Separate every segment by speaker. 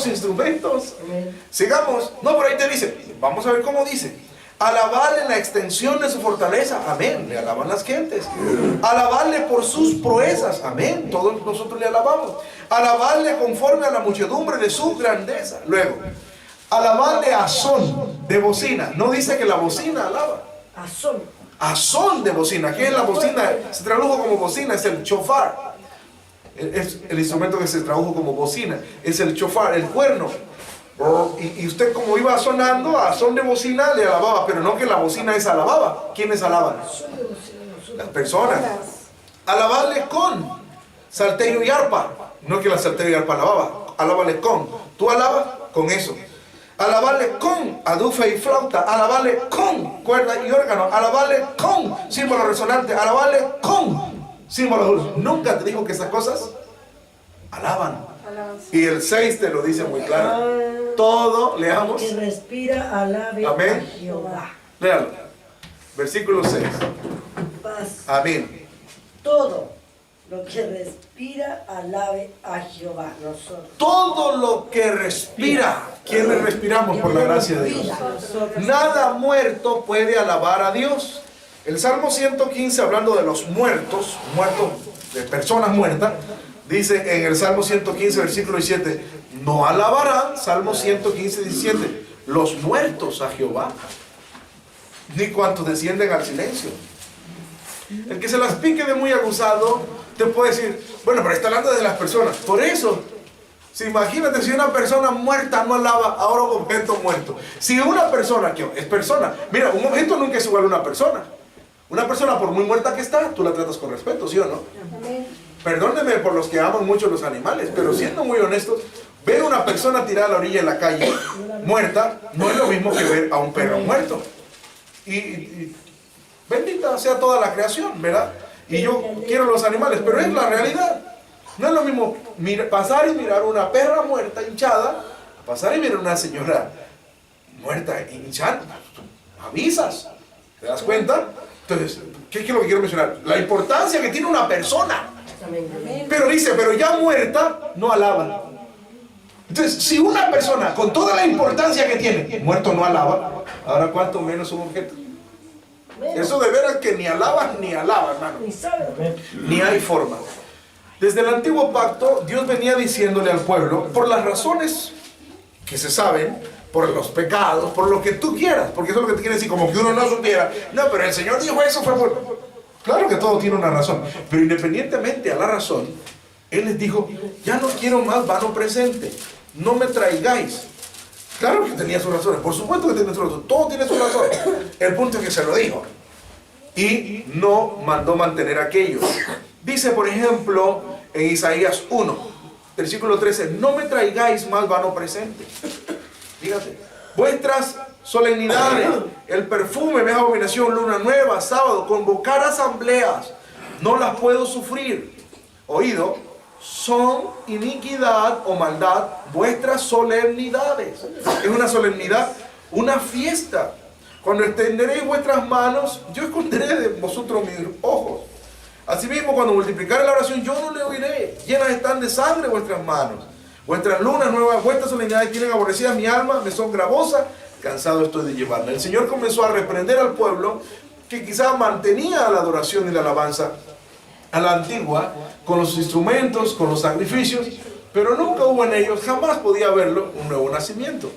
Speaker 1: los instrumentos. Sigamos. No, por ahí te dice, vamos a ver cómo dice. Alabarle en la extensión de su fortaleza. Amén. Le alaban las gentes. Alabarle por sus proezas. Amén. Todos nosotros le alabamos. Alabarle conforme a la muchedumbre de su grandeza. Luego, alabarle a son de bocina. No dice que la bocina alaba. A son de bocina. ¿Qué es la bocina? Se tradujo como bocina. Es el shofar. Es el instrumento que se tradujo como bocina. Es el shofar, el cuerno. Y usted, como iba sonando a son de bocina, le alababa. Pero no que la bocina esa alababa. ¿Quiénes alaban? Las personas. Alabarle con salterio y arpa. No que la salterio y arpa alababa. Alábale con. Tú alabas con eso. Alabarle con adufe y flauta. Alabarle con cuerda y órgano. Alabarle con símbolo resonante. Alabarle con símbolo. Nunca te dijo que esas cosas alaban. Y el 6 te lo dice muy claro. Todo, leamos.
Speaker 2: Que respira, alabe
Speaker 1: Amén.
Speaker 2: a Jehová.
Speaker 1: Léalo. Versículo 6.
Speaker 2: Paz.
Speaker 1: Amén.
Speaker 2: Todo lo que respira, alabe a Jehová. Nosotros.
Speaker 1: Todo lo que respira. ¿Quiénes respiramos por la gracia de Dios? Nada muerto puede alabar a Dios. El Salmo 115, hablando de los muertos, de personas muertas, dice en el Salmo 115, versículo 17, no alabarán, Salmo 115, 17, los muertos a Jehová, ni cuantos descienden al silencio. El que se las pique de muy aguzado, te puede decir, bueno, pero está hablando de las personas. Por eso, si imagínate, si una persona muerta no alaba, ahora un objeto muerto. Si una persona, que es persona, mira, un objeto nunca es igual a una persona. Una persona, por muy muerta que está, tú la tratas con respeto, ¿sí o no? Perdónenme por los que aman mucho los animales, pero siendo muy honestos, ver a una persona tirada a la orilla de la calle, muerta, no es lo mismo que ver a un perro muerto. Y bendita sea toda la creación, ¿verdad? Y yo quiero los animales, pero es la realidad. No es lo mismo pasar y mirar una perra muerta, hinchada, pasar y mirar una señora muerta, hinchada. Avisas, ¿te das cuenta? Entonces, ¿qué es lo que quiero mencionar? La importancia que tiene una persona. Pero dice, pero ya muerta, no alaba. Entonces, si una persona, con toda la importancia que tiene, muerto no alaba, ahora cuánto menos un objeto. Eso de veras que ni alaba, hermano. Ni hay forma. Desde el antiguo pacto, Dios venía diciéndole al pueblo, por las razones que se saben, por los pecados, por lo que tú quieras, porque eso es lo que te quiere decir, como que uno no supiera, no, pero el Señor dijo eso, fue por... Claro que todo tiene una razón, pero independientemente a la razón, Él les dijo, ya no quiero más vano presente, no me traigáis. Claro que tenía sus razones, por supuesto que tenía sus razones, todo tiene su razón. El punto es que se lo dijo y no mandó mantener aquello. Dice, por ejemplo, en Isaías 1, versículo 13, no me traigáis más vano presente. Fíjate, vuestras solemnidades, el perfume, me es abominación, luna nueva, sábado, convocar asambleas, no las puedo sufrir. Oído, son iniquidad o maldad vuestras solemnidades. Es una solemnidad, una fiesta. Cuando extenderéis vuestras manos, yo esconderé de vosotros mis ojos. Asimismo, cuando multiplicaré la oración, yo no le oiré. Llenas están de sangre vuestras manos. Vuestras lunas nuevas, vuestras solemnidades tienen aborrecida mi alma, me son gravosas, cansado estoy de llevarla. El Señor comenzó a reprender al pueblo que quizás mantenía la adoración y la alabanza a la antigua, con los instrumentos, con los sacrificios, pero nunca hubo en ellos, jamás podía haberlo, un nuevo nacimiento,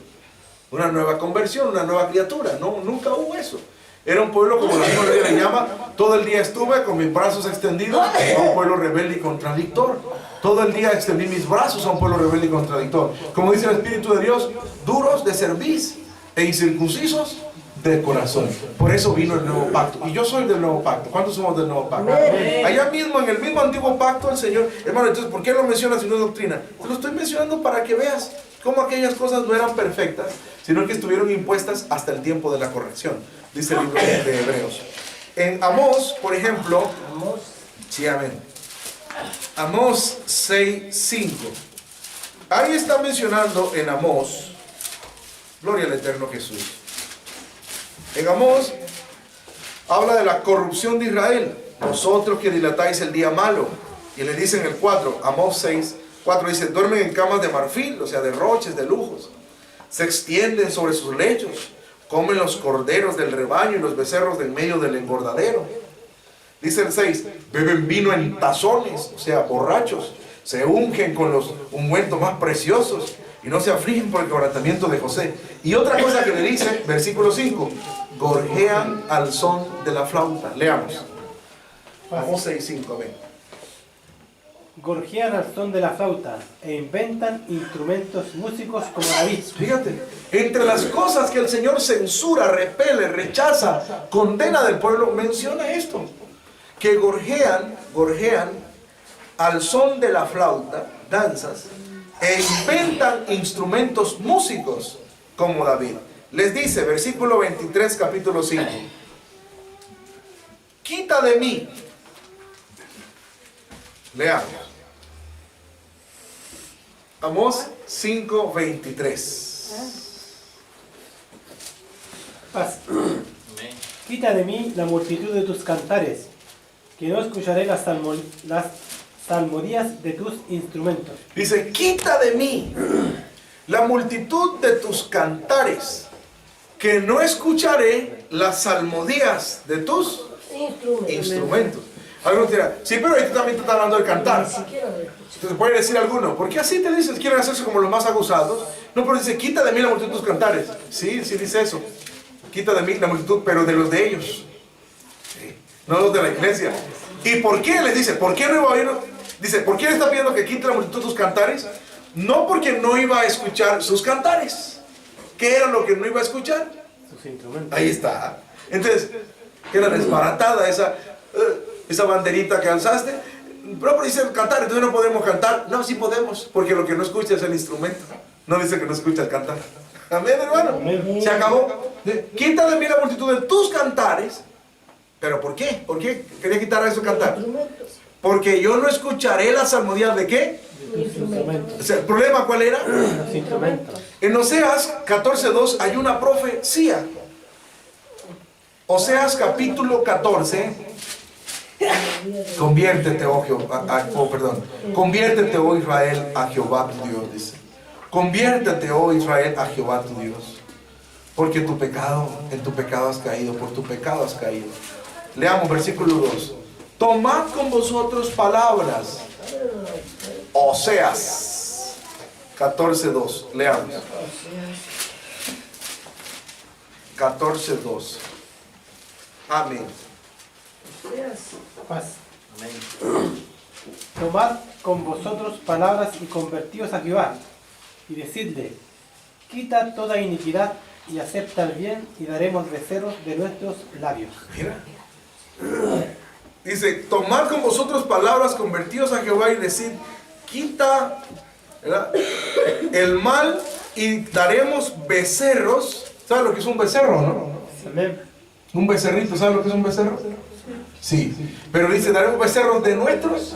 Speaker 1: una nueva conversión, una nueva criatura. No, nunca hubo eso. Era un pueblo, como la misma Biblia le llama, todo el día estuve con mis brazos extendidos a un pueblo rebelde y contradictor. Todo el día extendí mis brazos a un pueblo rebelde y contradictor. Como dice el Espíritu de Dios, duros de cerviz e incircuncisos de corazón. Por eso vino el nuevo pacto. Y yo soy del nuevo pacto. ¿Cuántos somos del nuevo pacto? Allá mismo, en el mismo antiguo pacto, el Señor, hermano, entonces, ¿por qué lo mencionas si no es doctrina? Te lo estoy mencionando para que veas cómo aquellas cosas no eran perfectas, sino que estuvieron impuestas hasta el tiempo de la corrección, dice el libro de Hebreos. En Amós, por ejemplo, sí, amén. Amós 6:5. Ahí está mencionando en Amós, gloria al eterno Jesús. En Amós habla de la corrupción de Israel. Vosotros que dilatáis el día malo. Y le dice en el 4, Amós 6, 4 dice, duermen en camas de marfil, o sea, de roches, de lujos. Se extienden sobre sus lechos, comen los corderos del rebaño y los becerros del medio del engordadero. Dice el 6, beben vino en tazones, o sea, borrachos. Se ungen con los ungüentos más preciosos y no se afligen por el quebrantamiento de José. Y otra cosa que le dice, versículo 5, gorjean al son de la flauta. Leamos. Vamos 6:5, amén.
Speaker 3: Gorjean al son de la flauta e inventan instrumentos músicos como David.
Speaker 1: Fíjate, entre las cosas que el Señor censura, repele, rechaza, condena del pueblo, menciona esto. Que gorjean al son de la flauta, danzas, e inventan instrumentos músicos como David. Les dice, versículo 23, capítulo 5. Quita de mí. Leamos. Amós 5:23.
Speaker 3: Paz. Quita de mí la multitud de tus cantares, que no escucharé las salmodías de tus instrumentos.
Speaker 1: Dice, quita de mí la multitud de tus cantares, que no escucharé las salmodías de tus instrumentos. Algunos dirán, sí, pero ahí también te está hablando de cantar. Entonces puede decir alguno, ¿por qué así te dices? ¿Quieren hacerse como los más abusados? No, pero dice, quita de mí la multitud de tus cantares. Sí, sí dice eso. Quita de mí la multitud, pero de los de ellos. Sí, no los de la iglesia. ¿Y por qué les dice? ¿Por qué no iba a oír? Dice, ¿por qué le está pidiendo que quite la multitud de tus cantares? No porque no iba a escuchar sus cantares. ¿Qué era lo que no iba a escuchar?
Speaker 3: Sus instrumentos.
Speaker 1: Ahí está. Entonces, era desbaratada esa banderita que alzaste. Pero dice cantar, entonces no podemos cantar. No, sí podemos, porque lo que no escucha es el instrumento. No dice que no escucha el cantar. Amén, hermano.
Speaker 3: Amén.
Speaker 1: Se acabó. Quita de mí la multitud de tus cantares. ¿Pero por qué? ¿Por qué quería quitar a esos cantar? Porque yo no escucharé las salmodías de qué.
Speaker 3: Instrumentos.
Speaker 1: O sea, ¿el problema cuál era?
Speaker 3: Los instrumentos.
Speaker 1: En Oseas 14:2 hay una profecía. Oseas capítulo 14. Conviértete, oh Jehová, conviértete, oh Israel, a Jehová tu Dios, dice. Conviértete, oh Israel, a Jehová tu Dios. Porque en tu pecado has caído, por tu pecado has caído. Leamos versículo 2. Tomad con vosotros palabras. Oseas 14:2. Leamos. 14:2. Amén.
Speaker 3: Paz. Tomad con vosotros palabras y convertíos a Jehová, y decidle, quita toda iniquidad y acepta el bien, y daremos becerros de nuestros labios.
Speaker 1: Mira. Dice, tomad con vosotros palabras, convertíos a Jehová y decid, quita, ¿verdad?, el mal y daremos becerros. ¿Sabes lo que es un becerro, no?
Speaker 3: Amén.
Speaker 1: Un becerrito, ¿sabes lo que es un becerro? Sí, pero dice, daremos becerros de nuestros.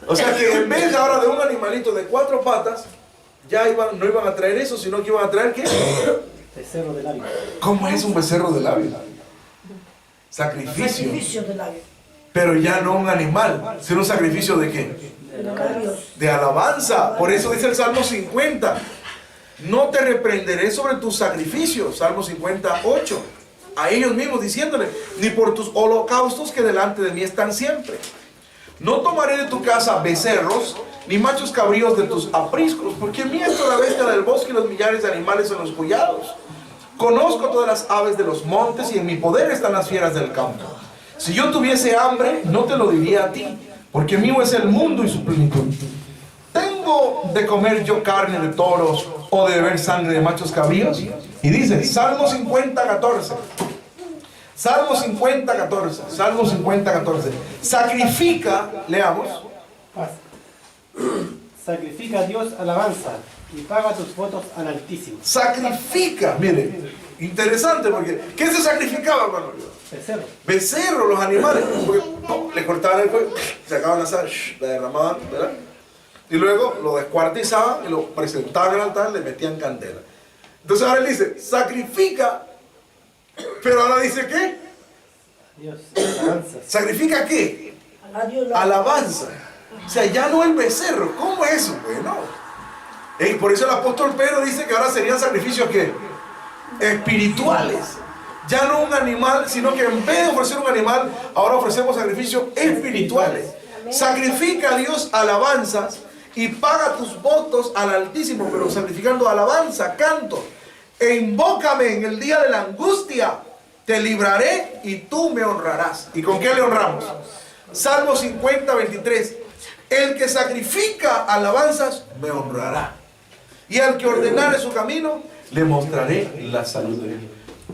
Speaker 1: O sea que en vez ahora de un animalito de 4 patas, ya no iban a traer eso, sino que iban a traer ¿qué?
Speaker 3: Becerro de labios.
Speaker 1: ¿Cómo es un becerro de labio? Sacrificio.
Speaker 2: de labios.
Speaker 1: Pero ya no un animal, sino un sacrificio de qué? De alabanza. Por eso dice el Salmo 50. No te reprenderé sobre tus sacrificios. Salmo 58. A ellos mismos diciéndole, ni por tus holocaustos que delante de mí están siempre. No tomaré de tu casa becerros, ni machos cabríos de tus apriscos, porque mía es toda bestia del bosque y los millares de animales en los collados. Conozco todas las aves de los montes y en mi poder están las fieras del campo. Si yo tuviese hambre, no te lo diría a ti, porque mío es el mundo y su plenitud. ¿Tengo de comer yo carne de toros o de beber sangre de machos cabríos? Y dice, Salmo 50:14. Salmo 50:14. Salmo 50:14. Sacrifica, leamos.
Speaker 3: Paz. Sacrifica a Dios alabanza y paga tus votos al Altísimo.
Speaker 1: Sacrifica, mire, interesante porque ¿qué se sacrificaba, hermano?
Speaker 3: Becerro.
Speaker 1: Becerro, los animales, porque le cortaban el cuello, sacaban la sal, la derramaban, ¿verdad? Y luego lo descuartizaban y lo presentaban en el altar, le metían candela. Entonces ahora él dice, sacrifica, pero ahora dice ¿qué?
Speaker 3: Dios, alabanza.
Speaker 1: ¿Sacrifica qué?
Speaker 2: A Dios
Speaker 1: Alabanza. O sea, ya no el becerro. ¿Cómo es eso? Bueno, y por eso el apóstol Pedro dice que ahora serían sacrificios ¿qué? Espirituales. Ya no un animal, sino que en vez de ofrecer un animal, ahora ofrecemos sacrificios espirituales. Sacrifica a Dios alabanzas y paga tus votos al Altísimo, pero sacrificando alabanza, canto. E invócame en el día de la angustia, te libraré y tú me honrarás. ¿Y con qué le honramos? Salmo 50, 23. El que sacrifica alabanzas, me honrará. Y al que ordenare su camino, le mostraré la salud de él.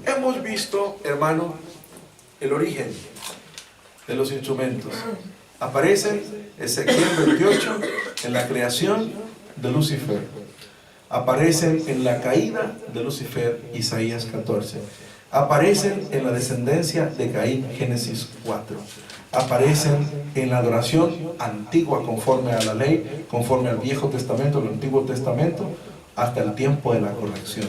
Speaker 1: Hemos visto, hermano, el origen de los instrumentos. Aparece Ezequiel 28 en la creación de Lucifer. Aparecen en la caída de Lucifer, Isaías 14. Aparecen en la descendencia de Caín, Génesis 4. Aparecen en la adoración antigua conforme a la ley, conforme al Viejo Testamento, el Antiguo Testamento, hasta el tiempo de la corrección.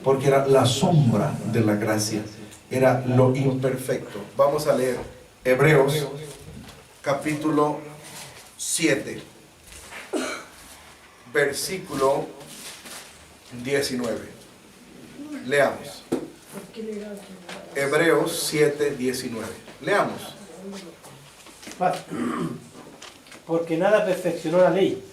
Speaker 1: Porque era la sombra de la gracia, era lo imperfecto. Vamos a leer Hebreos capítulo 7, versículo 19. Leamos. Hebreos 7, 19. Leamos.
Speaker 3: Porque nada perfeccionó la ley,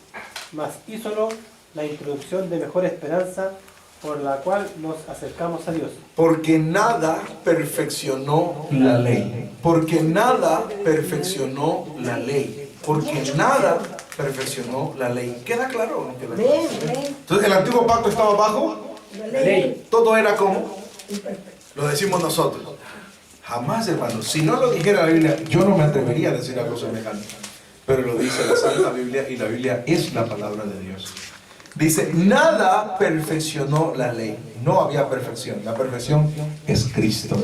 Speaker 3: mas hízolo la introducción de mejor esperanza, por la cual nos acercamos a Dios.
Speaker 1: Porque nada perfeccionó la ley. Porque nada perfeccionó la ley. Porque nada perfeccionó la ley. ¿Queda claro o no queda claro? Entonces, ¿el antiguo pacto estaba bajo
Speaker 2: La ley.
Speaker 1: todo era como
Speaker 2: Imperfecto.
Speaker 1: lo decimos nosotros? Jamás, hermanos. Si no lo dijera la Biblia, yo no me atrevería a decir algo semejante. Pero lo dice la Santa Biblia, y la Biblia es la palabra de Dios. Dice, nada perfeccionó la ley. No había perfección. La perfección es Cristo.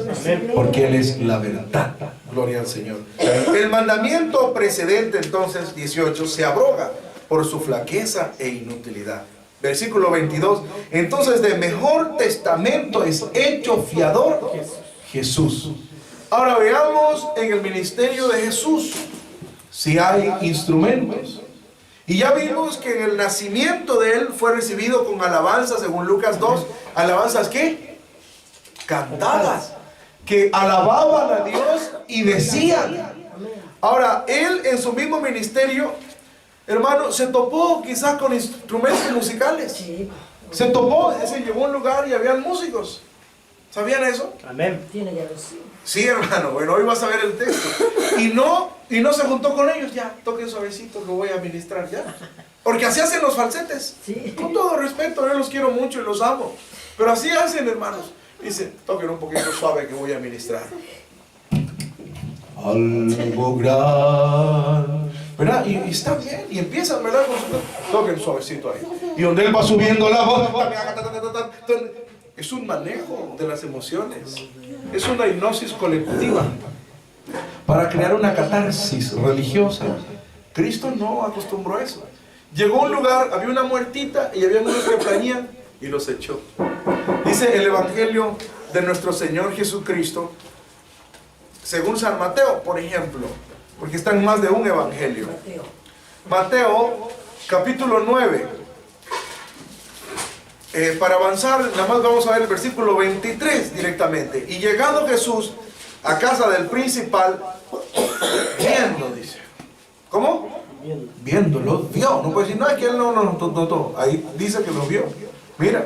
Speaker 1: Porque Él es la verdad. Gloria al Señor. El mandamiento precedente, entonces, 18, se abroga por su flaqueza e inutilidad. Versículo 22. Entonces, de mejor testamento es hecho fiador Jesús. Ahora veamos en el ministerio de Jesús si hay instrumentos. Y ya vimos que en el nacimiento de Él fue recibido con alabanzas, según Lucas 2. ¿Alabanzas qué? Cantadas. Que alababan a Dios y decían. Ahora, Él en su mismo ministerio, hermano, se topó quizás con instrumentos musicales. Se topó, se llegó a un lugar y habían músicos. ¿Sabían eso?
Speaker 3: Amén.
Speaker 2: Tiene que decir.
Speaker 1: Sí, hermano. Bueno, hoy vas a ver el texto. Y no se juntó con ellos. Ya, toquen suavecito, lo voy a ministrar ya. Porque así hacen los falsetes.
Speaker 2: Sí.
Speaker 1: Con todo respeto, yo los quiero mucho y los amo. Pero así hacen, hermanos. Dice, toquen un poquito suave que voy a ministrar. Algo gran. ¿Verdad? Y está bien. Y empiezan, ¿verdad? Toquen suavecito ahí. Y donde él va subiendo la voz. Es un manejo de las emociones. Es una hipnosis colectiva para crear una catarsis religiosa. Cristo no acostumbró a eso. Llegó a un lugar, había una muertita y había unos que plañían y los echó. Dice el Evangelio de nuestro Señor Jesucristo, según San Mateo, por ejemplo, porque está en más de un evangelio. Mateo, capítulo 9. Para avanzar, nada más vamos a ver el versículo 23 directamente. Y llegando Jesús a casa del principal, viendo, dice. ¿Cómo? Viéndolo, vio. No puede decir, no, es que él no. Ahí dice que lo vio. Mira.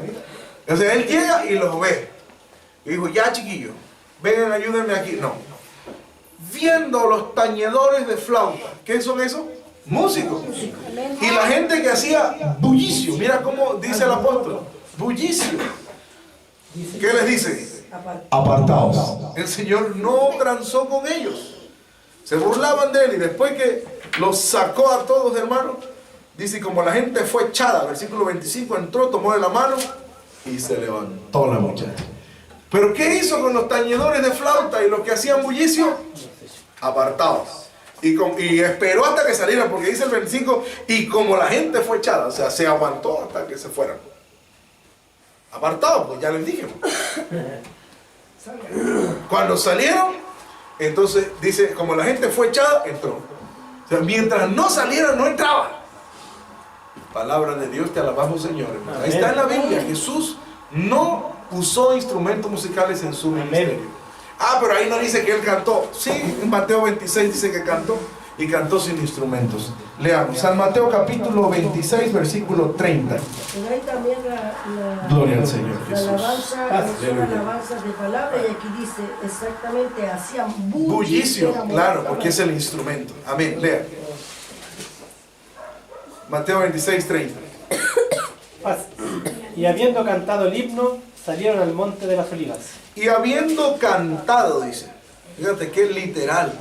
Speaker 1: O sea, él llega y los ve. Y dijo, ya chiquillos, vengan, ayúdenme aquí. No. Viendo los tañedores de flauta. ¿Qué son esos? Músicos. Y la gente que hacía bullicio. Mira cómo dice el apóstol. Bullicio. ¿Qué les dice? Apartaos. El Señor no transó con ellos. Se burlaban de él y después que los sacó a todos, hermanos, dice, como la gente fue echada, versículo 25, entró, tomó de la mano y se levantó la muchacha. ¿Pero qué hizo con los tañedores de flauta y los que hacían bullicio? Apartados. Y esperó hasta que salieran, porque dice el 25, y como la gente fue echada, o sea, se aguantó hasta que se fueran. Apartados, pues ya les dije. Cuando salieron, entonces dice, como la gente fue echada, entró. O sea, mientras no saliera, no entraba. Palabra de Dios, te alabamos, Señor. Ahí está en la Biblia. Jesús no usó instrumentos musicales en su ministerio. Pero ahí no dice que él cantó. Sí, en Mateo 26 dice que cantó. Y cantó sin instrumentos. Leamos. San Mateo capítulo 26, versículo 30.
Speaker 2: Pero hay también la
Speaker 1: Gloria al Señor
Speaker 2: la
Speaker 1: Jesús.
Speaker 2: alabanza, son alabanzas de palabra, y aquí dice exactamente, hacían bullicio.
Speaker 1: Bullicio, claro, porque es el instrumento. Amén, lea. Mateo 26, 30.
Speaker 3: Y habiendo cantado el himno, salieron al monte de las olivas.
Speaker 1: Y habiendo cantado, dice. Fíjate que literal,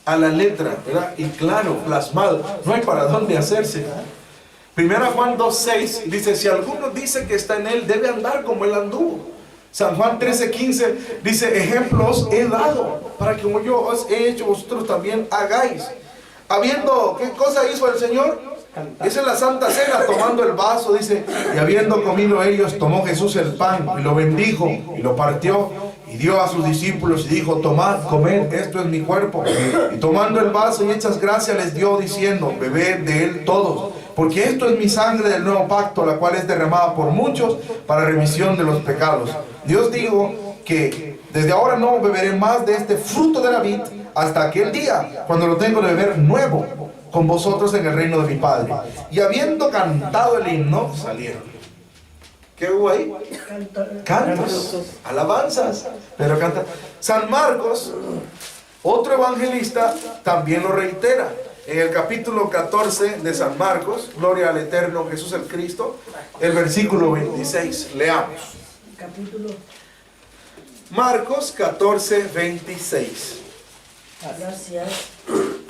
Speaker 1: a la letra, ¿verdad? Y claro, plasmado. No hay para dónde hacerse. Primera Juan 2:6 dice: si alguno dice que está en él, debe andar como él anduvo. San Juan 13:15 dice: ejemplos he dado para que como yo os he hecho, vosotros también hagáis. Habiendo, ¿qué cosa hizo el Señor? Esa es la Santa Cena, tomando el vaso, dice, y habiendo comido ellos, tomó Jesús el pan y lo bendijo y lo partió y dio a sus discípulos y dijo: tomad, comed, esto es mi cuerpo. Y tomando el vaso y hechas gracias les dio, diciendo: bebed de él todos, porque esto es mi sangre del nuevo pacto, la cual es derramada por muchos para remisión de los pecados. Dios dijo que desde ahora no beberé más de este fruto de la vid hasta aquel día cuando lo tengo de beber nuevo con vosotros en el reino de mi Padre. Y habiendo cantado el himno, salieron. ¿Qué hubo ahí? Cantos, alabanzas, pero canta. San Marcos, otro evangelista, también lo reitera. En el capítulo 14 de San Marcos, gloria al eterno Jesús el Cristo, el versículo 26, leamos.
Speaker 2: Capítulo.
Speaker 1: Marcos 14, 26.
Speaker 2: Gracias.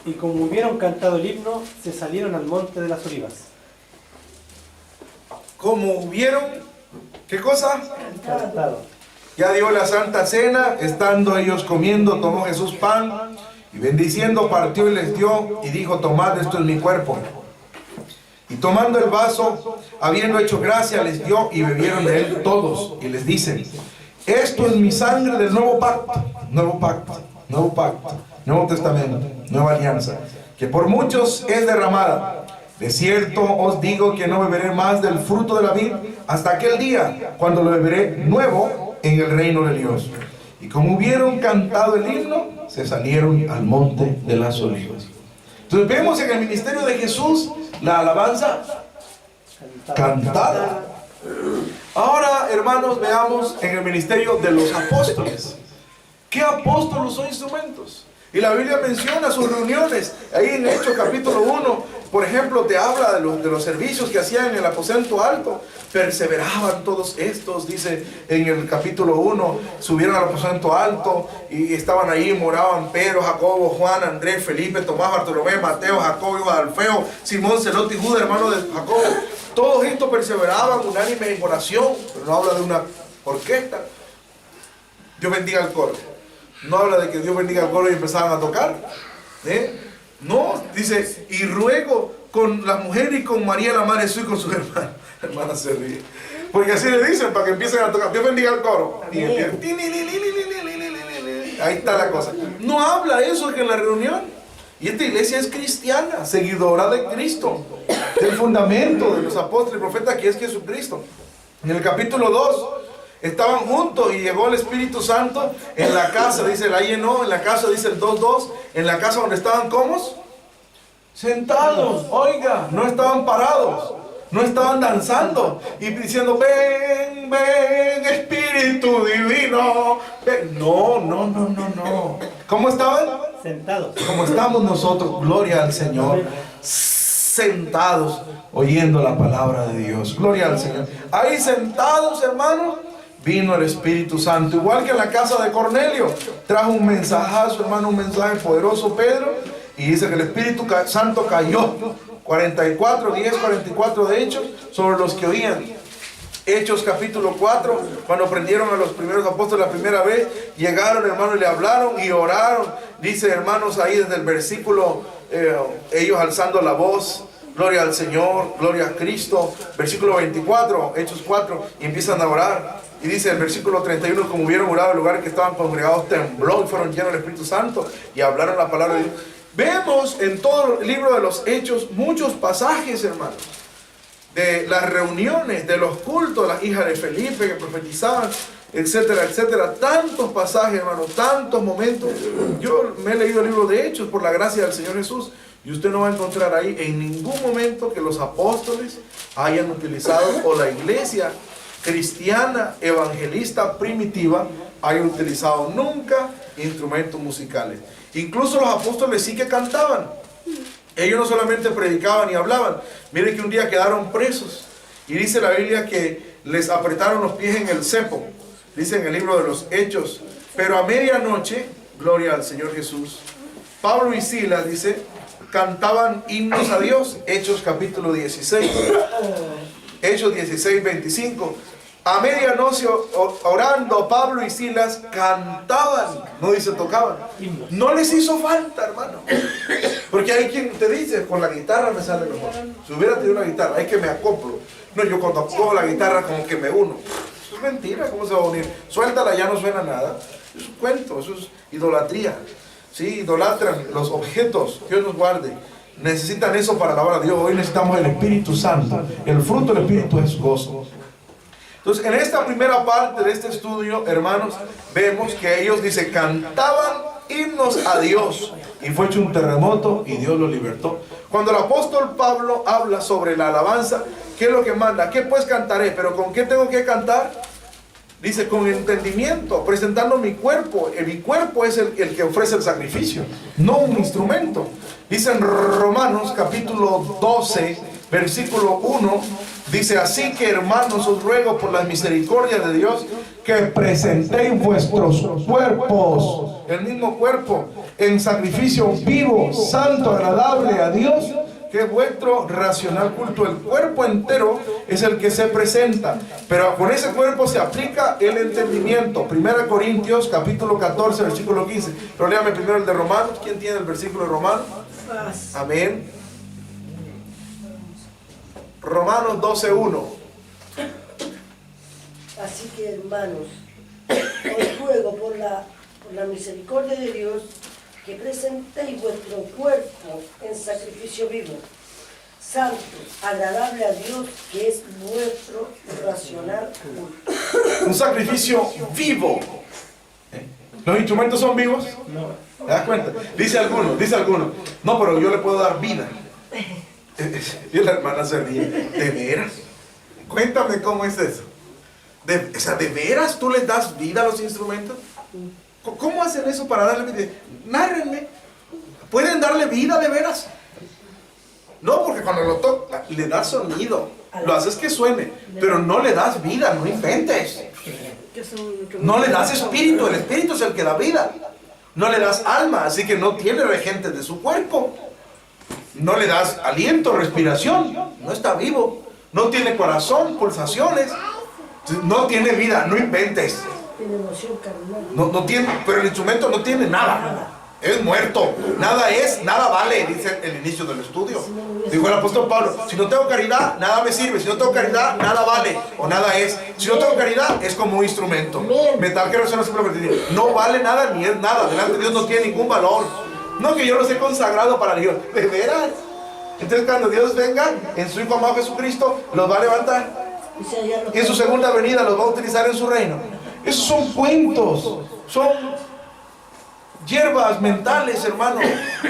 Speaker 3: Y como hubieron cantado el himno, se salieron al monte de las olivas.
Speaker 1: Como hubieron, ¿qué cosa?
Speaker 3: Cantado.
Speaker 1: Ya dio la Santa Cena, estando ellos comiendo, tomó Jesús pan y bendiciendo partió y les dio y dijo: tomad, esto es mi cuerpo. Y tomando el vaso, habiendo hecho gracia, les dio y bebieron de él todos. Y les dicen: esto es mi sangre del nuevo pacto, nuevo pacto, nuevo pacto, nuevo testamento, nueva alianza, que por muchos es derramada. De cierto os digo que no beberé más del fruto de la vid hasta aquel día cuando lo beberé nuevo en el reino de Dios. Y como hubieron cantado el himno, se salieron al monte de las olivas. Entonces vemos en el ministerio de Jesús la alabanza cantada. Ahora, hermanos, veamos en el ministerio de los apóstoles. ¿Qué apóstol usó instrumentos? Y la Biblia menciona sus reuniones. Ahí en Hechos capítulo 1, por ejemplo, te habla de los servicios que hacían en el aposento alto. Perseveraban todos estos, dice en el capítulo 1, subieron al aposento alto y estaban ahí, moraban Pedro, Jacobo, Juan, Andrés, Felipe, Tomás, Bartolomé, Mateo, Jacobo, Alfeo, Simón, Celote y Judas, hermano de Jacobo. Todos estos perseveraban unánime en oración, pero no habla de una orquesta. Dios bendiga el coro. No habla de que Dios bendiga el coro y empezaban a tocar. No, dice: y ruego con la mujer y con María la madre de Jesús y con sus hermanas. Hermanas se ríe. Porque así le dicen para que empiecen a tocar. Dios bendiga el coro. Y ahí está la cosa. No habla eso que en la reunión. Y esta iglesia es cristiana, seguidora de Cristo, del fundamento de los apóstoles y profetas, que es Jesucristo. En el capítulo 2 estaban juntos y llegó el Espíritu Santo en la casa, dice la llenó, en la casa dice el 2:2, en la casa donde estaban, ¿cómo? Sentados, oiga, no estaban parados, no estaban danzando y diciendo: ven, ven, Espíritu Divino, ven. No. ¿Cómo estaban?
Speaker 3: Sentados.
Speaker 1: Como estamos nosotros, gloria al Señor, sentados oyendo la palabra de Dios. Gloria al Señor. Ahí sentados, hermanos, vino el Espíritu Santo, igual que en la casa de Cornelio. Trajo un mensajazo, hermano, un mensaje poderoso, Pedro, y dice que el Espíritu Santo cayó. 44 de Hechos sobre los que oían. Hechos capítulo 4, cuando prendieron a los primeros apóstoles la primera vez, llegaron, hermanos, y le hablaron y oraron. Dice, hermanos, ahí desde el versículo, ellos alzando la voz: gloria al Señor, gloria a Cristo. Versículo 24, Hechos 4, y empiezan a orar. Y dice el versículo 31, como hubieron orado, el lugar en que estaban congregados tembló y fueron llenos del Espíritu Santo y hablaron la palabra de Dios. Vemos en todo el libro de los Hechos muchos pasajes, hermanos, de las reuniones, de los cultos, las hijas de Felipe que profetizaban, etcétera, etcétera. Tantos pasajes, hermanos, tantos momentos. Yo me he leído el libro de Hechos por la gracia del Señor Jesús, y usted no va a encontrar ahí en ningún momento que los apóstoles hayan utilizado, o la iglesia cristiana evangelista primitiva haya utilizado nunca instrumentos musicales. Incluso los apóstoles sí que cantaban. Ellos no solamente predicaban y hablaban. Miren que un día quedaron presos, y dice la Biblia que les apretaron los pies en el cepo. Dice en el libro de los Hechos. Pero a medianoche, gloria al Señor Jesús, Pablo y Silas, dice, cantaban himnos a Dios. Hechos capítulo 16. Hechos 16, 25. A medianoche orando, Pablo y Silas cantaban, no dice tocaban. No les hizo falta, hermano. Porque hay quien te dice, con la guitarra me sale mejor. Si hubiera tenido una guitarra, es que me acoplo. No, yo cuando cojo la guitarra como que me uno. Eso es mentira, ¿cómo se va a unir? Suéltala, ya no suena nada. Es un cuento, eso es idolatría. Sí, idolatran los objetos. Dios nos guarde. Necesitan eso para alabar a Dios. Hoy necesitamos el Espíritu Santo. El fruto del Espíritu es gozo. Entonces, en esta primera parte de este estudio, hermanos, vemos que ellos, dice, cantaban himnos a Dios, y fue hecho un terremoto y Dios los libertó. Cuando el apóstol Pablo habla sobre la alabanza, ¿qué es lo que manda? ¿Qué pues cantaré? ¿Pero con qué tengo que cantar? Dice, con entendimiento, presentando mi cuerpo. Mi cuerpo es el que ofrece el sacrificio, no un instrumento. Dice en Romanos capítulo 12, versículo 1, dice, así que hermanos, os ruego por la misericordia de Dios que presentéis vuestros cuerpos, el mismo cuerpo, en sacrificio vivo, santo, agradable a Dios, que es vuestro racional culto. El cuerpo entero es el que se presenta, pero con ese cuerpo se aplica el entendimiento. 1 Corintios capítulo 14, versículo 15. Pero léame primero el de Romanos. ¿Quién tiene el versículo de Romanos? Amén. Romanos 12:1.
Speaker 2: Así que, hermanos, os ruego por la misericordia de Dios que presentéis vuestro cuerpo en sacrificio vivo, santo, agradable a Dios, que es vuestro racional culto.
Speaker 1: Un sacrificio vivo. ¿Los instrumentos son vivos?
Speaker 3: No.
Speaker 1: ¿Te das cuenta? Dice alguno, no, pero yo le puedo dar vida. Y la hermana se ríe. ¿De veras? Cuéntame cómo es eso. ¿De veras tú les das vida a los instrumentos? ¿Cómo hacen eso para darle vida? Nárrenme. ¿Pueden darle vida de veras? No, porque cuando lo tocas le das sonido, lo haces que suene, pero no le das vida, no inventes. No le das espíritu, el espíritu es el que da vida. No le das alma, así que no tiene regentes de su cuerpo. No le das aliento, respiración, no está vivo. No tiene corazón, pulsaciones, no tiene vida, no inventes.
Speaker 2: Tiene emoción carnal.
Speaker 1: No tiene, pero el instrumento no tiene nada. Es muerto. Nada es, nada vale, dice el inicio del estudio. Dijo el apóstol Pablo, si no tengo caridad, nada me sirve. Si no tengo caridad, nada vale o nada es. Si no tengo caridad, es como un instrumento. Metal que resuena simplemente. No vale nada ni es nada. Delante de Dios no tiene ningún valor. No, que yo los he consagrado para Dios. ¿De veras? Entonces cuando Dios venga en su Hijo amado Jesucristo, los va a levantar. Y en su segunda venida los va a utilizar en su reino. Esos son cuentos. Son hierbas mentales, hermano,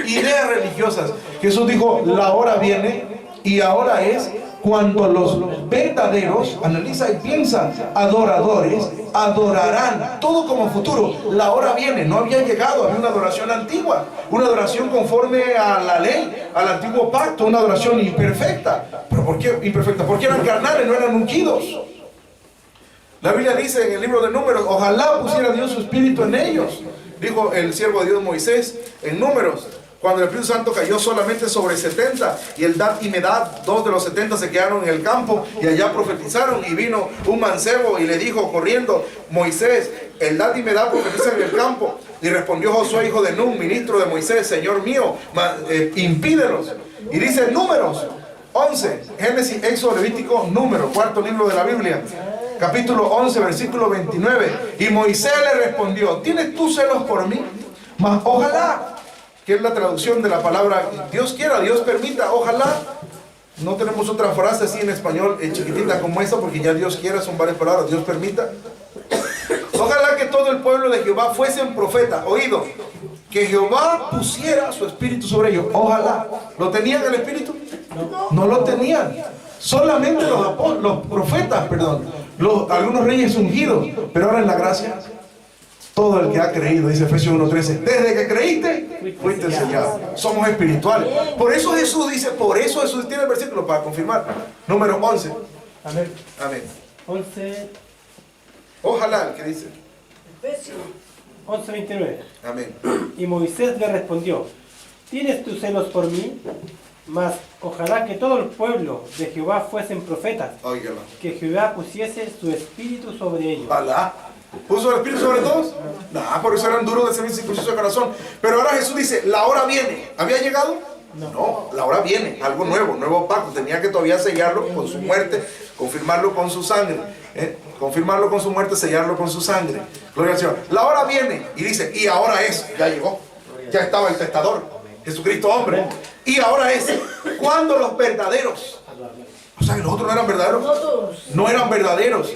Speaker 1: ideas religiosas. Jesús dijo, la hora viene y ahora es cuando los verdaderos, analiza y piensa, adoradores, adorarán, todo como futuro. La hora viene, no había llegado, había una adoración antigua, una adoración conforme a la ley, al antiguo pacto, una adoración imperfecta. ¿Pero por qué imperfecta? Porque eran carnales, no eran ungidos. La Biblia dice en el libro de Números, ojalá pusiera Dios su espíritu en ellos. Dijo el siervo de Dios Moisés en Números, cuando el Espíritu Santo cayó solamente sobre 70 y el Dad y Medad, 2 de los 70 se quedaron en el campo y allá profetizaron, y vino un mancebo y le dijo corriendo, Moisés, el Dad y Medad profetizan en el campo. Y respondió Josué, hijo de Nun, ministro de Moisés, Señor mío, impídelos. Y dice Números 11, Génesis, Éxodo, Levítico, Números, cuarto libro de la Biblia, capítulo 11, versículo 29. Y Moisés le respondió, ¿tienes tú celos por mí? Mas ojalá que es la traducción de la palabra Dios quiera, Dios permita, ojalá. No tenemos otra frase así en español chiquitita como esta, porque ya Dios quiera son varias palabras, Dios permita. Ojalá que todo el pueblo de Jehová fuesen profetas. Oído, que Jehová pusiera su espíritu sobre ellos. Ojalá. ¿Lo tenían el espíritu? No lo tenían. Solamente los profetas, perdón. Algunos reyes ungidos. Pero ahora en la gracia, todo el que ha creído, dice Efesios 1:13, desde que creíste, fuiste sellado. Somos espirituales. Por eso Jesús dice, tiene el versículo para confirmar. Número 11.
Speaker 3: Amén.
Speaker 1: Amén.
Speaker 3: 11,
Speaker 1: Ojalá, el que dice.
Speaker 2: Efesios
Speaker 3: 11:29.
Speaker 1: Amén.
Speaker 3: Y Moisés le respondió: ¿tienes tus celos por mí? Mas ojalá que todo el pueblo de Jehová fuesen profetas,
Speaker 1: Óigalo.
Speaker 3: que Jehová pusiese su espíritu sobre ellos.
Speaker 1: Ojalá. ¿Puso el espíritu sobre todos? No, por eso eran duros de servicio y circuncisos de corazón. Pero ahora Jesús dice, la hora viene. ¿Había llegado? No, la hora viene. Algo nuevo, nuevo pacto. Tenía que todavía sellarlo con su muerte, confirmarlo con su sangre. Confirmarlo con su muerte, sellarlo con su sangre. Gloria al Señor. La hora viene y dice, y ahora es. Ya llegó. Ya estaba el testador. Jesucristo hombre. Y ahora es. ¿Cuándo los verdaderos? O sea que los otros no eran verdaderos.
Speaker 2: no todos.
Speaker 1: No eran verdaderos.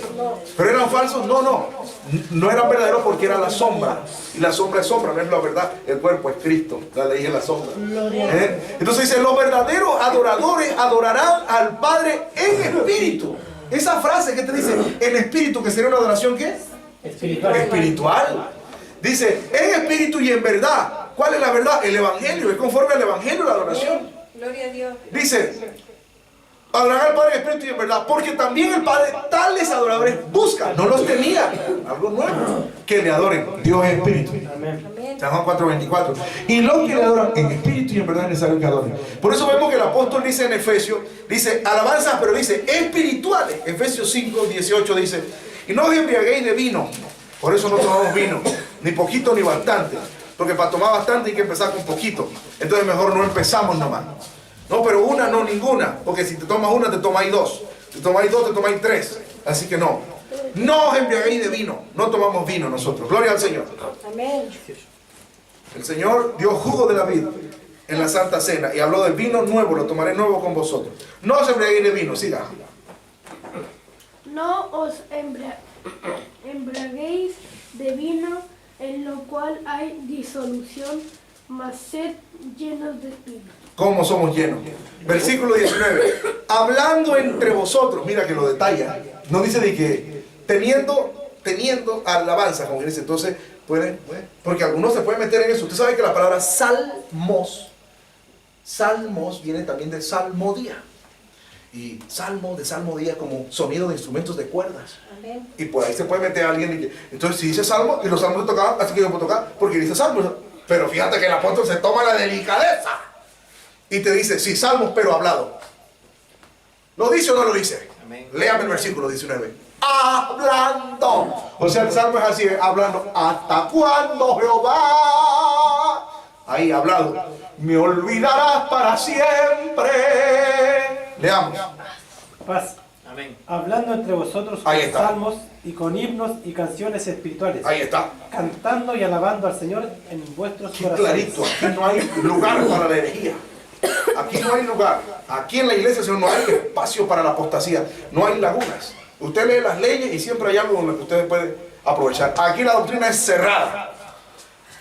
Speaker 1: Pero eran falsos. No eran verdaderos porque era la sombra. Y la sombra es sombra, no es la verdad. El cuerpo es Cristo. La ley es la sombra. Entonces dice, los verdaderos adoradores adorarán al Padre en espíritu. Esa frase que te dice, en espíritu, que sería una adoración, ¿qué?
Speaker 3: Espiritual.
Speaker 1: Espiritual. Dice, en espíritu y en verdad. ¿Cuál es la verdad? El evangelio. Es conforme al evangelio la adoración.
Speaker 4: Gloria a Dios.
Speaker 1: Dice, adorarán al Padre en espíritu y en verdad, porque también el Padre tales adoradores busca, no los tenía, algo nuevo, que le adoren. Dios es espíritu.
Speaker 3: Amén.
Speaker 1: San Juan 4:24. Y los que le adoran en espíritu y en verdad es necesario que adoren. Por eso vemos que el apóstol dice en Efesios, dice alabanzas, pero dice espirituales. Efesios 5:18 dice, y no os embriaguéis de vino. Por eso no tomamos vino, ni poquito ni bastante. Porque para tomar bastante hay que empezar con poquito. Entonces mejor no empezamos nomás. No, pero una, no ninguna. Porque si te tomas una, te tomáis dos. Si te tomáis dos, te tomáis tres. Así que no. No os embriaguéis de vino. No tomamos vino nosotros. Gloria al Señor.
Speaker 2: Amén.
Speaker 1: El Señor dio jugo de la vid en la Santa Cena y habló del vino nuevo. Lo tomaré nuevo con vosotros. No os embriaguéis de vino. Siga.
Speaker 5: No os embriaguéis de vino, en lo cual hay disolución, mas sed llenos de espíritu.
Speaker 1: ¿Cómo somos llenos? Versículo 19. Hablando entre vosotros. Mira que lo detalla. No dice de que teniendo alabanza, como dice. Entonces, porque algunos se pueden meter en eso. Usted sabe que la palabra salmos viene también de salmodía. Y de salmodía como sonido de instrumentos de cuerdas.
Speaker 2: Amén.
Speaker 1: Y por ahí se puede meter a alguien. Entonces, si dice salmo, y los salmos se tocaban, así que yo puedo tocar, porque dice salmos. Pero fíjate que el apóstol se toma la delicadeza y te dice, sí, salmos, pero hablado. ¿Lo dice o no lo dice? Amén. Léame el versículo 19. Hablando. O sea, el salmo es así, hablando. ¿Hasta cuándo, Jehová? Ahí, hablado. Me olvidarás para siempre. Leamos.
Speaker 3: Paz.
Speaker 4: Amén.
Speaker 3: Hablando entre vosotros con
Speaker 1: Ahí está.
Speaker 3: salmos y con himnos y canciones espirituales,
Speaker 1: Ahí está.
Speaker 3: cantando y alabando al Señor en vuestros
Speaker 1: Aquí
Speaker 3: corazones.
Speaker 1: clarito, aquí no hay lugar para la herejía. Aquí no hay lugar. Aquí en la iglesia, Señor, no hay espacio para la apostasía. No hay lagunas. Usted lee las leyes y siempre hay algo donde usted puede aprovechar. Aquí la doctrina es cerrada.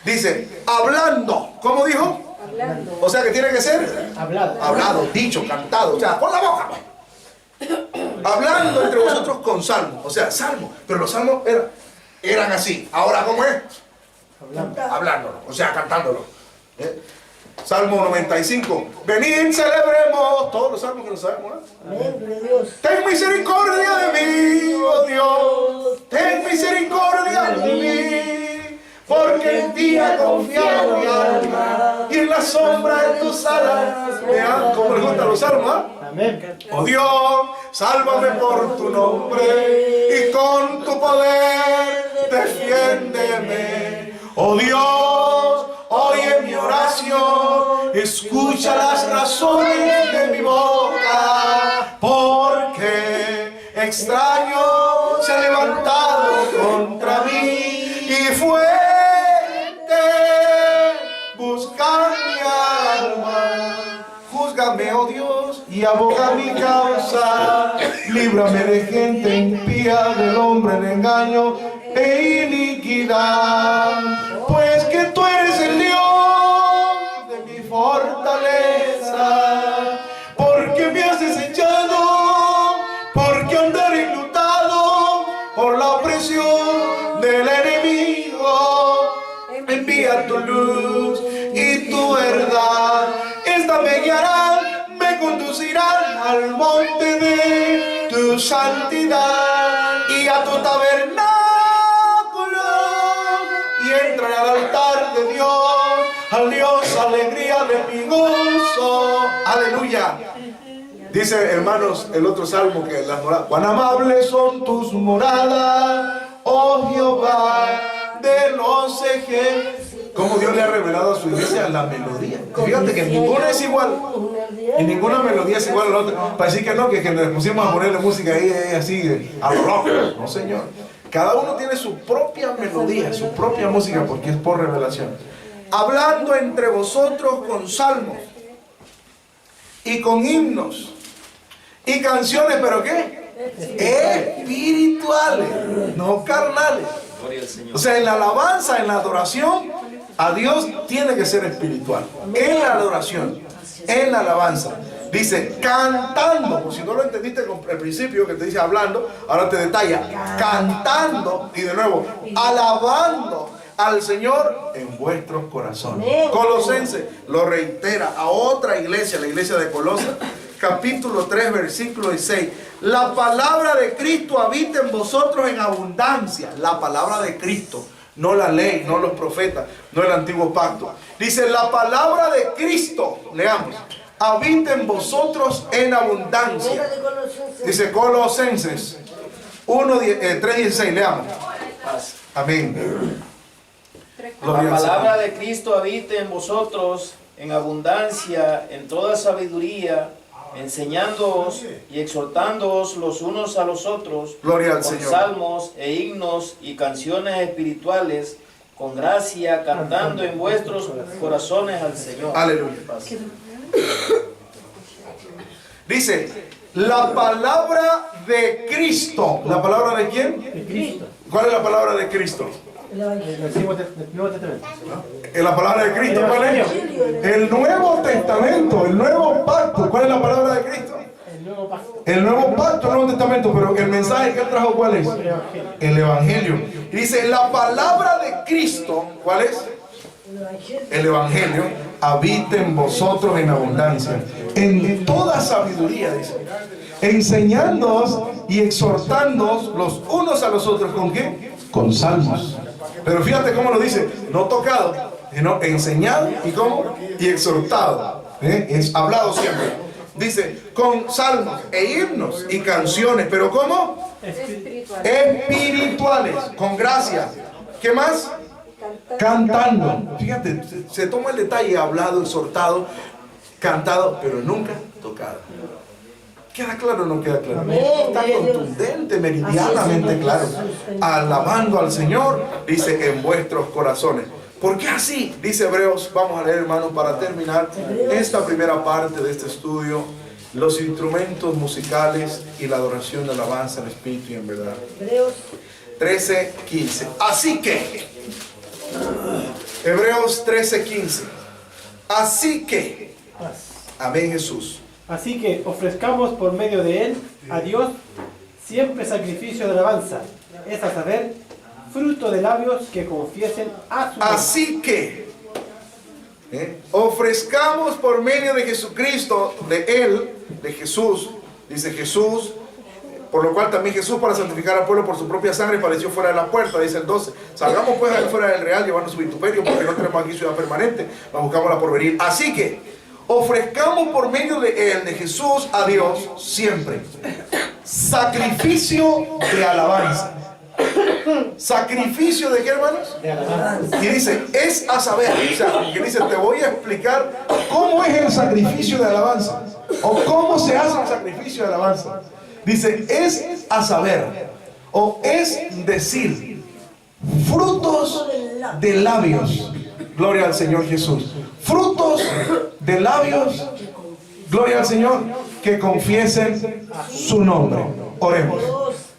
Speaker 1: Dice, hablando. ¿Cómo dijo?
Speaker 2: Hablando.
Speaker 1: O sea que tiene que ser hablado, dicho, cantado. O sea, con la boca. Hablando entre vosotros con salmos. O sea, salmos. Pero los salmos eran así. Ahora, ¿cómo es? Hablándolo. O sea, cantándolo. Salmo 95. Venid, celebremos. Todos los salmos que nos sabemos.
Speaker 2: Amén. Gloria a Dios.
Speaker 1: Ten misericordia de mí, oh Dios. Ten misericordia de mí. Porque en ti ha confiado mi alma. Y en la sombra de tus alas. Vean cómo les gustan los salmos.
Speaker 3: Amén.
Speaker 1: Oh Dios, sálvame por tu nombre y con tu poder defiéndeme. Oh Dios, oye mi oración, escucha las razones de mi boca, porque extraño se ha levantado contra mí y fuerte buscando y aboga mi causa. Líbrame de gente impía, del hombre de engaño e iniquidad. Pues que tú eres el Dios de mi fortaleza, porque me has desechado, porque andaré enlutado por la opresión del enemigo. Envía tu luz y tu verdad, esta me guiará, me conducirán al monte de tu santidad y a tu tabernáculo, y entraré al altar de Dios, al Dios alegría de mi gozo. Aleluya. Dice, hermanos, el otro salmo que las moradas, cuán amables son tus moradas, oh Jehová de los ejércitos. Como Dios le ha revelado a su iglesia la melodía. Fíjate que ninguna es igual. Y ninguna melodía es igual a la otra. Para decir que no, que nos pusimos a ponerle música ahí así, a lo loco. No, Señor. Cada uno tiene su propia melodía, su propia música, porque es por revelación. Hablando entre vosotros con salmos y con himnos y canciones, ¿pero qué? Espirituales, no carnales. O sea, en la alabanza, en la adoración a Dios tiene que ser espiritual. En la adoración, en la alabanza. Dice, cantando. Por si no lo entendiste con el principio que te dice hablando, ahora te detalla. Cantando, y de nuevo, alabando al Señor en vuestros corazones. Colosenses lo reitera a otra iglesia, la iglesia de Colosas, capítulo 3, versículo 16. La palabra de Cristo habita en vosotros en abundancia. La palabra de Cristo, no la ley, no los profetas, no el antiguo pacto. Dice, la palabra de Cristo, leamos, habita en vosotros en abundancia. Dice Colosenses 3:16, leamos. Amén.
Speaker 4: La palabra de Cristo habita en vosotros en abundancia, en toda sabiduría, enseñándoos y exhortándoos los unos a los otros,
Speaker 1: Gloria al
Speaker 4: con
Speaker 1: Señor.
Speaker 4: salmos e himnos y canciones espirituales, con gracia, cantando en vuestros corazones al Señor.
Speaker 1: Aleluya. Dice, la palabra de Cristo. ¿La palabra de quién?
Speaker 3: De Cristo.
Speaker 1: ¿Cuál es la palabra de Cristo?
Speaker 3: El Nuevo Testamento.
Speaker 1: La palabra de Cristo, ¿cuál es? El Nuevo Testamento, el Nuevo Pacto. ¿Cuál es la palabra de Cristo?
Speaker 3: El Nuevo Pacto.
Speaker 1: El Nuevo Pacto, el Nuevo Testamento. Pero el mensaje que él trajo, ¿cuál es? El Evangelio. Y dice, la palabra de Cristo, ¿cuál es? El Evangelio habita en vosotros en abundancia, en toda sabiduría, dice, enseñándoos y exhortándoos los unos a los otros. ¿Con qué? Con salmos. Pero fíjate cómo lo dice, no tocado, sino enseñado y cómo, y exhortado. Es hablado siempre. Dice, con salmos e himnos y canciones, pero ¿cómo? Espirituales, con gracia. ¿Qué más? Cantando. Fíjate, se toma el detalle, hablado, exhortado, cantado, pero nunca tocado. ¿Queda claro o no queda claro? Está contundente, meridianamente claro. Alabando al Señor, dice, en vuestros corazones. ¿Por qué así? Dice Hebreos. Vamos a leer, hermanos, para terminar esta primera parte de este estudio. Los instrumentos musicales y la adoración de alabanza en espíritu y en verdad. Hebreos 13:15. Así que, Hebreos 13:15. Así que, amén, Jesús.
Speaker 3: Así que ofrezcamos por medio de él a Dios siempre sacrificio de alabanza, es a saber, fruto de labios que confiesen a su nombre.
Speaker 1: Así que ofrezcamos por medio de Jesucristo, de él, de Jesús, dice Jesús, por lo cual también Jesús, para santificar al pueblo por su propia sangre, padeció fuera de la puerta, dice el 12. Salgamos pues fuera del real, llevando su vituperio, porque no tenemos aquí ciudad permanente, mas buscamos la porvenir. Así que ofrezcamos por medio de él, de Jesús, a Dios siempre sacrificio de alabanza. ¿Sacrificio de qué, hermanos?
Speaker 3: De alabanza.
Speaker 1: Y dice, es a saber, o sea, que dice, te voy a explicar cómo es el sacrificio de alabanza, o cómo se hace el sacrificio de alabanza. Dice, es a saber, o es decir, frutos de labios. Gloria al Señor Jesús. Frutos de labios Gloria al Señor. Que confiesen su nombre. Oremos.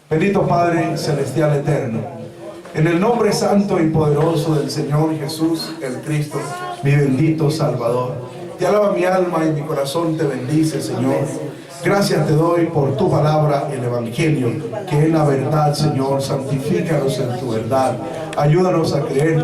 Speaker 1: Bendito Padre Celestial Eterno, en el nombre santo y poderoso del Señor Jesús, el Cristo, mi bendito Salvador. Te alaba mi alma y mi corazón te bendice, Señor. Gracias te doy por tu palabra, el Evangelio, que es la verdad, Señor. Santifícanos en tu verdad. Ayúdanos a creer